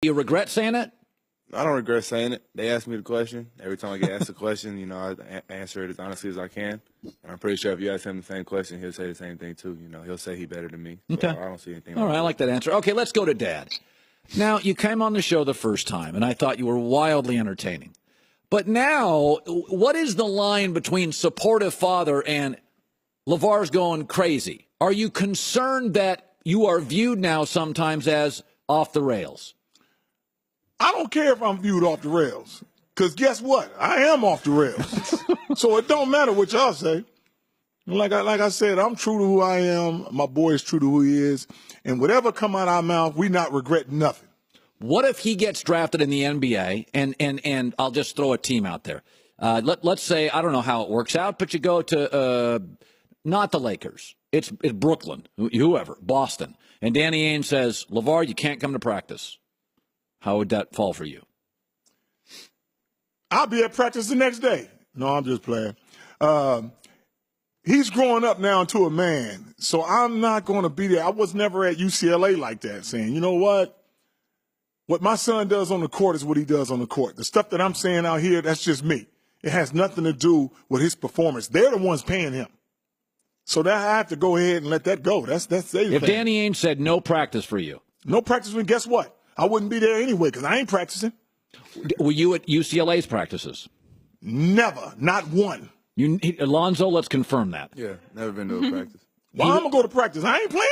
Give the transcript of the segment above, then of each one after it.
Do you regret saying it? I don't regret saying it. They asked me the question. Every time I get asked a question, I answer it as honestly as I can. And I'm pretty sure if you ask him the same question, he'll say the same thing too. He'll say he's better than me. So Okay. I don't see anything. All right, I like that answer. Okay, let's go to Dad. Now, you came on the show the first time, and I thought you were wildly entertaining. But now, what is the line between supportive father and LaVar's going crazy? Are you concerned that you are viewed now sometimes as off the rails? I don't care if I'm viewed off the rails, because guess what? I am off the rails. So it don't matter what y'all say. Like I said, I'm true to who I am. My boy is true to who he is. And whatever come out of our mouth, we not regret nothing. What if he gets drafted in the NBA, and I'll just throw a team out there. Let's say, I don't know how it works out, but you go to not the Lakers. It's Brooklyn, whoever, Boston. And Danny Ainge says, LaVar, you can't come to practice. How would that fall for you? I'll be at practice the next day. No, I'm just playing. He's growing up now into a man, so I'm not going to be there. I was never at UCLA like that, saying, you know what? What my son does on the court is what he does on the court. The stuff that I'm saying out here, that's just me. It has nothing to do with his performance. They're the ones paying him. So that I have to go ahead and let that go. That's their thing. If Danny Ainge said no practice for you. No practice, then guess what? I wouldn't be there anyway because I ain't practicing. Were you at UCLA's practices? Never. Not one. Lonzo, let's confirm that. Yeah, never been to a practice. Why I'm going to go to practice? I ain't playing.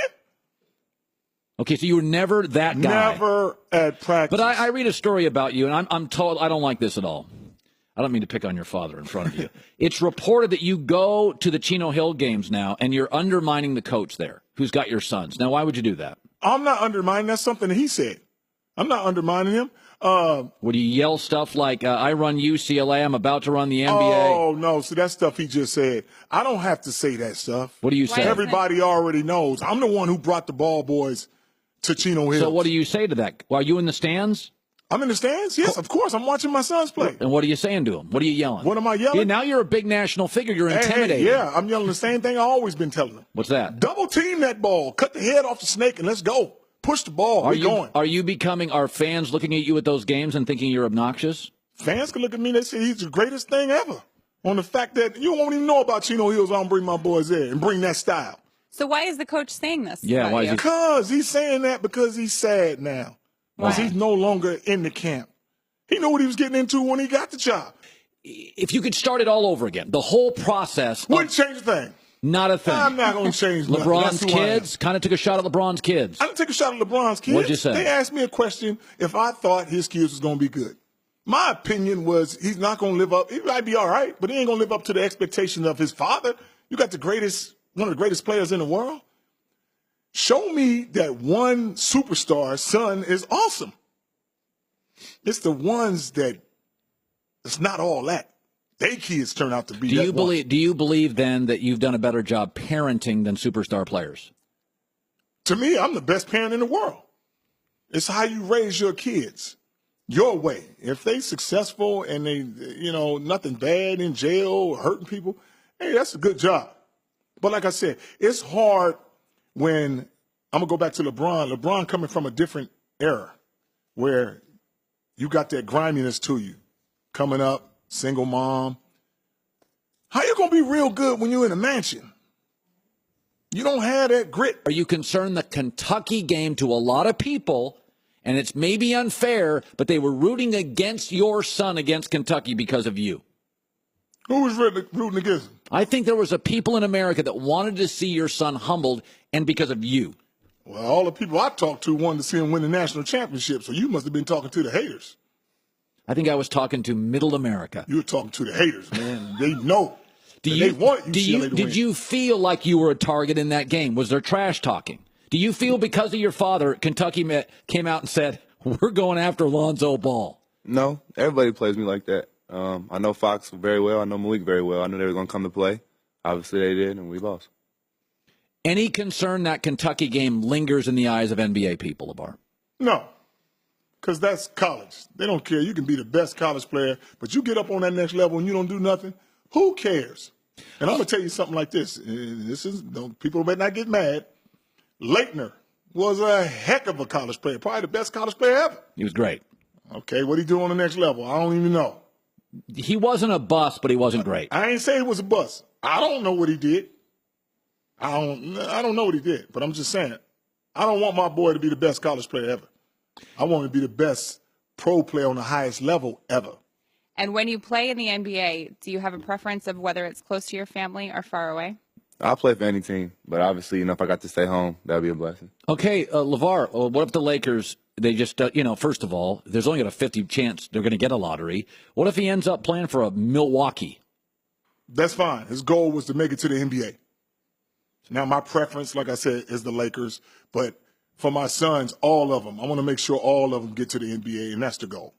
Okay, so you were never that guy. Never at practice. But I read a story about you, and I'm told I don't like this at all. I don't mean to pick on your father in front of you. It's reported that you go to the Chino Hill games now, and you're undermining the coach there, who's got your sons. Now, why would you do that? I'm not undermining. That's something that he said. I'm not undermining him. Would you yell stuff like, I run UCLA, I'm about to run the NBA? Oh, no. So that's stuff he just said. I don't have to say that stuff. What do you say? Everybody already knows. I'm the one who brought the ball boys to Chino Hill. So what do you say to that? Are you in the stands? I'm in the stands? Yes, of course. I'm watching my sons play. And what are you saying to them? What are you yelling? What am I yelling? Yeah, now you're a big national figure. You're intimidating. Hey, yeah, I'm yelling the same thing I've always been telling them. What's that? Double team that ball. Cut the head off the snake and let's go. Push the ball. We're going. Are fans looking at you at those games and thinking you're obnoxious? Fans can look at me and they say he's the greatest thing ever. On the fact that you won't even know about Chino Hills, I don't bring my boys there and bring that style. So why is the coach saying this? Yeah, why is he? Because he's saying that because he's sad now. Because he's no longer in the camp. He knew what he was getting into when he got the job. If you could start it all over again, the whole process. Wouldn't change a thing. Not a thing. I'm not going to change nothing. LeBron's kids? Kind of took a shot at LeBron's kids. I didn't take a shot at LeBron's kids. What'd you say? They asked me a question if I thought his kids was going to be good. My opinion was he's not going to live up. He might be all right, but he ain't going to live up to the expectations of his father. You got one of the greatest players in the world. Show me that one superstar's son is awesome. It's the ones that it's not all that. They kids turn out to be Do you believe then that you've done a better job parenting than superstar players? To me, I'm the best parent in the world. It's how you raise your kids. Your way. If they successful and they, nothing bad in jail or hurting people, hey, that's a good job. But like I said, it's hard when I'm going to go back to LeBron. LeBron coming from a different era where you got that griminess to you. Coming up, single mom. How you going to be real good when you're in a mansion? You don't have that grit. Are you concerned the Kentucky game to a lot of people, and it's maybe unfair, but they were rooting against your son against Kentucky because of you? Who was rooting against him? I think there was a people in America that wanted to see your son humbled, and because of you. Well, all the people I talked to wanted to see him win the national championship, so you must have been talking to the haters. I think I was talking to middle America. You were talking to the haters, man. They know. Did you feel like you were a target in that game? Was there trash talking? Do you feel because of your father, Kentucky came out and said, we're going after Lonzo Ball? No, everybody plays me like that. I know Fox very well. I know Malik very well. I knew they were going to come to play. Obviously they did, and we lost. Any concern that Kentucky game lingers in the eyes of NBA people, LaVarr? No, because that's college. They don't care. You can be the best college player, but you get up on that next level and you don't do nothing. Who cares? And I'm going to tell you something like this. People better not get mad. Leitner, was a heck of a college player, probably the best college player ever. He was great. Okay, what he do on the next level? I don't even know. He wasn't a bust, but he wasn't great. I ain't say he was a bust. I don't know what he did. I don't know what he did, but I'm just saying, I don't want my boy to be the best college player ever. I want him to be the best pro player on the highest level ever. And when you play in the NBA, do you have a preference of whether it's close to your family or far away? I'll play for any team, but obviously, if I got to stay home, that'd be a blessing. Okay, LaVarr, what if the Lakers, they just, first of all, there's only got a 50 chance they're going to get a lottery. What if he ends up playing for a Milwaukee? That's fine. His goal was to make it to the NBA. Now, my preference, like I said, is the Lakers. But for my sons, all of them, I want to make sure all of them get to the NBA, and that's the goal.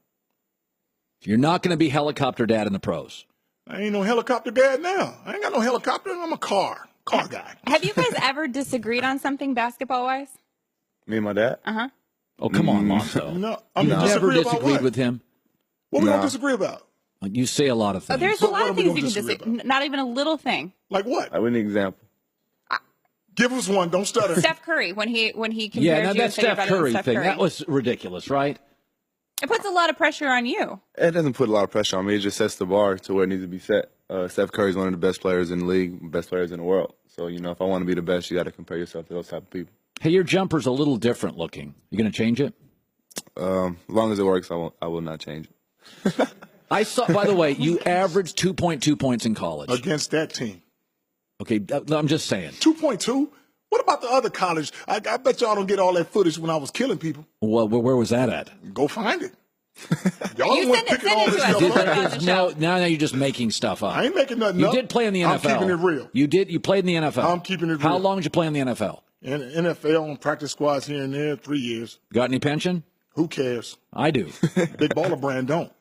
You're not going to be helicopter dad in the pros. I ain't no helicopter dad now. I ain't got no helicopter. I'm a car guy. Have you guys ever disagreed on something basketball-wise? Me and my dad? Uh-huh. Oh, come on, Lonzo. No, You never disagree about disagreed what? with him? What we Nah. gonna disagree about? You say a lot of things. There's But a lot what of are we things you gonna can disagree disagree. Not even a little thing. Like what? I would an example. Give us one. Don't stutter. Steph Curry, when he compared Yeah, now you that and said you're Steph better than Curry Steph thing, Curry. that was ridiculous, right? It puts a lot of pressure on you. It doesn't put a lot of pressure on me. It just sets the bar to where it needs to be set. Steph Curry's one of the best players in the league, best players in the world. So, if I want to be the best, you got to compare yourself to those type of people. Hey, your jumper's a little different looking. You going to change it? As long as it works, I will not change it. I saw, by the way, you averaged 2.2 points in college. Against that team. Okay, I'm just saying. 2.2? What about the other college? I bet y'all don't get all that footage when I was killing people. Well, where was that at? Go find it. Y'all You don't want send it picking all to this us. stuff Did up. put it on the show. Now you're just making stuff up. I ain't making nothing You up. did play in the NFL. I'm keeping it real. You did. You played in the NFL. I'm keeping it How real. long did you play in the NFL? In NFL and practice squads here and there, 3 years. Got any pension? Who cares? I do. Big baller brand don't.